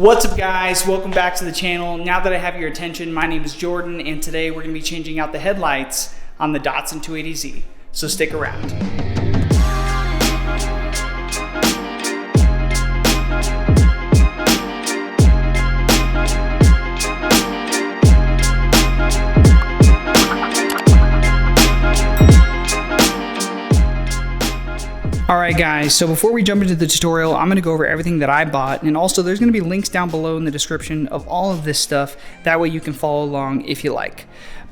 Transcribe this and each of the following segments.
What's up guys, welcome back to the channel. Now that I have your attention, my name is Jordan and today we're going to be changing out the headlights on the Datsun 280Z, so stick around. Alright guys, so before we jump into the tutorial, I'm going to go over everything that I bought, and also there's going to be links down below in the description of all of this stuff, that way you can follow along if you like.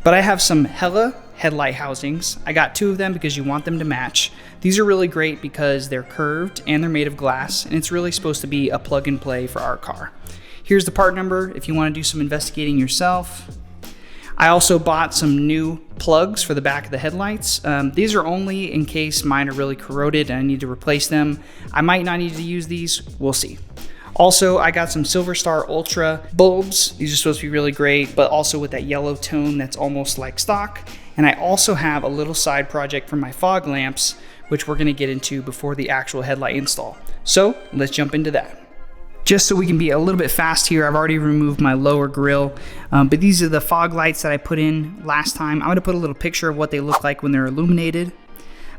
But I have some Hella Headlight Housings. I got two of them because you want them to match. These are really great because they're curved and they're made of glass, and it's really supposed to be a plug and play for our car. Here's the part number if you want to do some investigating yourself. I also bought some new plugs for the back of the headlights. These are only in case mine are really corroded and I need to replace them. I might not need to use these, we'll see. Also, I got some Silver Star Ultra bulbs. These are supposed to be really great, but also with that yellow tone that's almost like stock. And I also have a little side project for my fog lamps, which we're gonna get into before the actual headlight install. So let's jump into that. Just so we can be a little bit fast here, I've already removed my lower grill, but these are the fog lights that I put in last time. I'm going to put a little picture of what they look like when they're illuminated.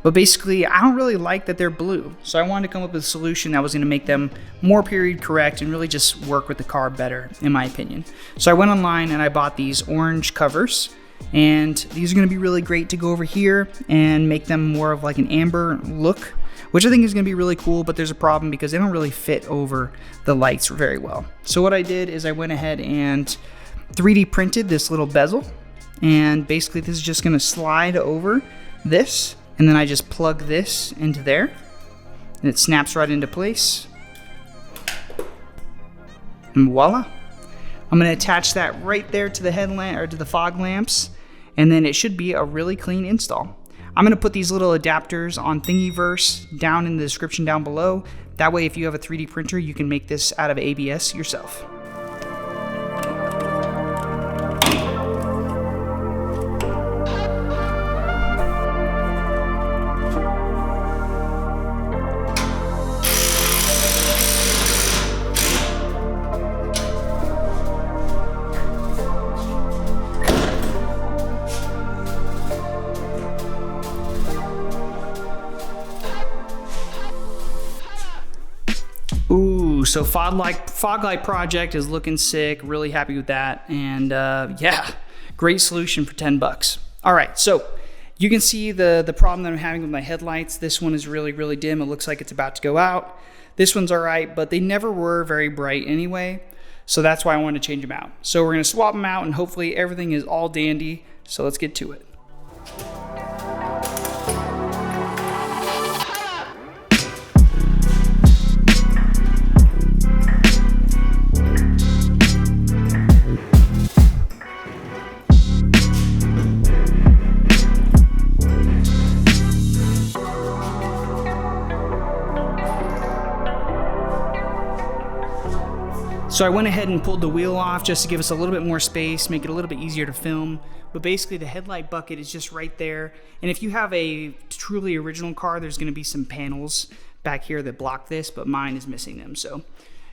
But basically, I don't really like that they're blue, so I wanted to come up with a solution that was going to make them more period correct and really just work with the car better, in my opinion. So I went online and I bought these orange covers, and these are going to be really great to go over here and make them more of like an amber look, which I think is going to be really cool, but there's a problem because they don't really fit over the lights very well. So what I did is I went ahead and 3D printed this little bezel, and basically this is just going to slide over this, and then I just plug this into there, and it snaps right into place, and voila. I'm going to attach that right there to the headlamp or to the fog lamps, and then it should be a really clean install. I'm going to put these little adapters on Thingiverse down in the description down below. That way if you have a 3D printer, you can make this out of ABS yourself. Ooh, so Foglight project is looking sick. Really happy with that. And yeah, great solution for 10 bucks. All right, so you can see the problem that I'm having with my headlights. This one is really dim. It looks like it's about to go out. This one's all right, but they never were very bright anyway. So that's why I wanted to change them out. So we're gonna swap them out and hopefully everything is all dandy. So let's get to it. So I went ahead and pulled the wheel off just to give us a little bit more space, make it a little bit easier to film. But basically the headlight bucket is just right there. And if you have a truly original car, there's gonna be some panels back here that block this, but mine is missing them. So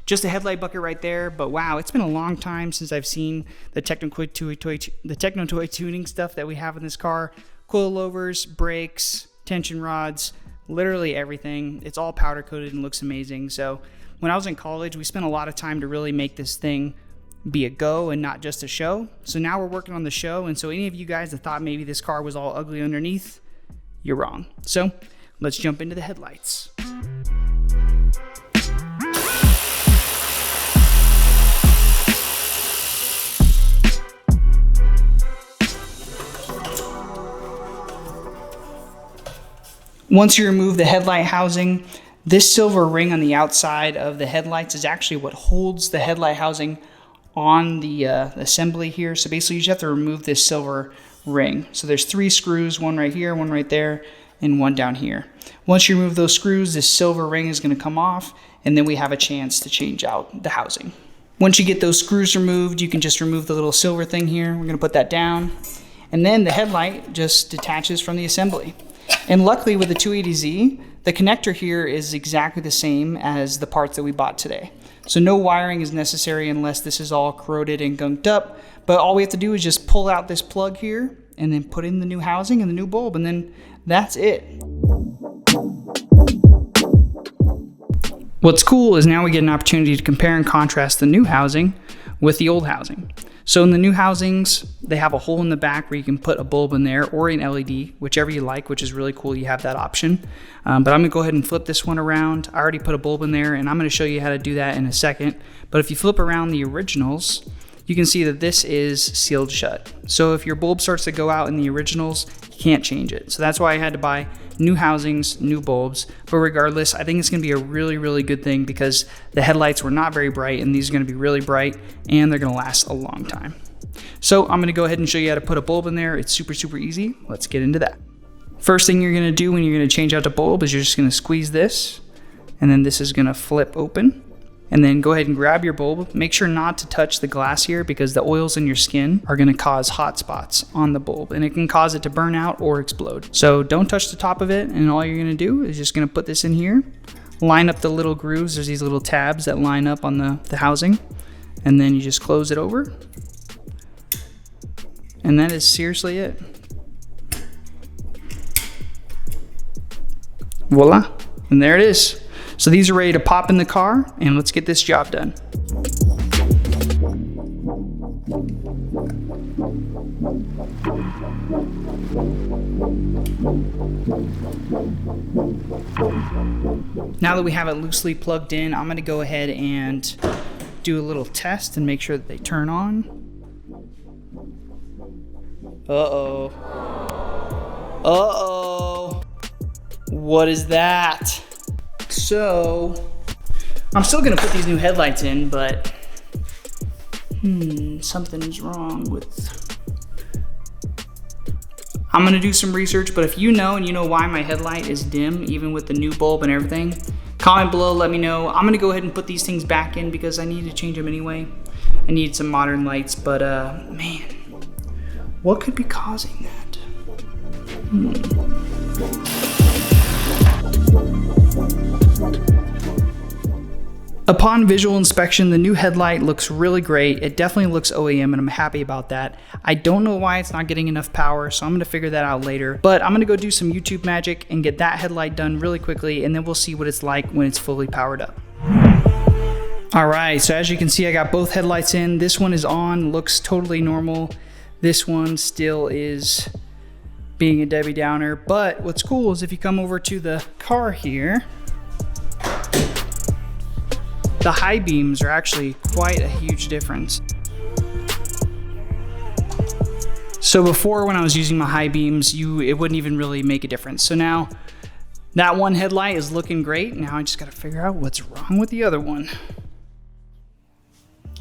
just a headlight bucket right there. But wow, it's been a long time since I've seen the Techno Toy tuning stuff that we have in this car. Coilovers, brakes, tension rods, literally everything. It's all powder coated and looks amazing. So when I was in college, we spent a lot of time to really make this thing be a go and not just a show. So now we're working on the show, and so any of you guys that thought maybe this car was all ugly underneath, you're wrong. So let's jump into the headlights. Once you remove the headlight housing, this silver ring on the outside of the headlights is actually what holds the headlight housing on the assembly here. So basically you just have to remove this silver ring. So there's 3 screws, one right here, one right there, and one down here. Once you remove those screws, this silver ring is going to come off, and then we have a chance to change out the housing. Once you get those screws removed, you can just remove the little silver thing here. We're going to put that down, and then the headlight just detaches from the assembly. And luckily with the 280Z, The connector here is exactly the same as the parts that we bought today. So no wiring is necessary unless this is all corroded and gunked up. But all we have to do is just pull out this plug here and then put in the new housing and the new bulb, and then that's it. What's cool is now we get an opportunity to compare and contrast the new housing with the old housing. So in the new housings, they have a hole in the back where you can put a bulb in there or an LED, whichever you like, which is really cool. You have that option. But I'm gonna go ahead and flip this one around. I already put a bulb in there, and I'm gonna show you how to do that in a second. But if you flip around the originals, you can see that this is sealed shut. So if your bulb starts to go out in the originals, you can't change it. So that's why I had to buy new housings, new bulbs. But regardless, I think it's gonna be a really, really good thing because the headlights were not very bright, and these are gonna be really bright, and they're gonna last a long time. So I'm gonna go ahead and show you how to put a bulb in there. It's super, super easy. Let's get into that. First thing you're gonna do when you're gonna change out the bulb is you're just gonna squeeze this, and then this is gonna flip open. And then go ahead and grab your bulb. Make sure not to touch the glass here because the oils in your skin are gonna cause hot spots on the bulb, and it can cause it to burn out or explode. So don't touch the top of it, and all you're gonna do is just gonna put this in here, line up the little grooves. There's these little tabs that line up on the housing, and then you just close it over. And that is seriously it. Voila, and there it is. So these are ready to pop in the car, and let's get this job done. Now that we have it loosely plugged in, I'm gonna go ahead and do a little test and make sure that they turn on. Uh-oh. Uh-oh. What is that? So, I'm still gonna put these new headlights in, but something's wrong with... I'm gonna do some research, but if you know and you know why my headlight is dim, even with the new bulb and everything, comment below, let me know. I'm gonna go ahead and put these things back in because I need to change them anyway. I need some modern lights, but man, what could be causing that? Upon visual inspection, the new headlight looks really great. It definitely looks OEM, and I'm happy about that. I don't know why it's not getting enough power, so I'm gonna figure that out later. But I'm gonna go do some YouTube magic and get that headlight done really quickly, and then we'll see what it's like when it's fully powered up. All right, so as you can see, I got both headlights in. This one is on, looks totally normal. This one still is being a Debbie Downer. But what's cool is if you come over to the car here, the high beams are actually quite a huge difference. So before, when I was using my high beams, it wouldn't even really make a difference. So now that one headlight is looking great. Now I just gotta figure out what's wrong with the other one.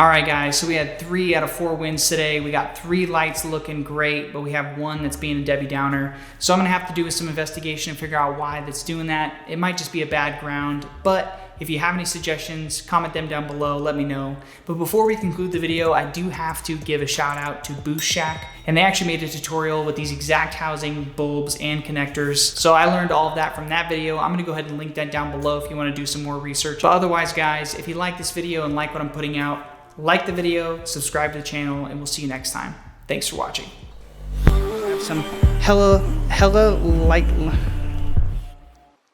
All right, guys, so we had 3 out of 4 wins today. We got 3 lights looking great, but we have 1 that's being a Debbie Downer. So I'm gonna have to do some investigation and figure out why that's doing that. It might just be a bad ground, but if you have any suggestions, comment them down below, let me know. But before we conclude the video, I do have to give a shout out to Boost Shack. And they actually made a tutorial with these exact housing, bulbs, and connectors. So I learned all of that from that video. I'm gonna go ahead and link that down below if you wanna do some more research. But otherwise, guys, if you like this video and like what I'm putting out, like the video, subscribe to the channel, and we'll see you next time. Thanks for watching. I have some Hella Light...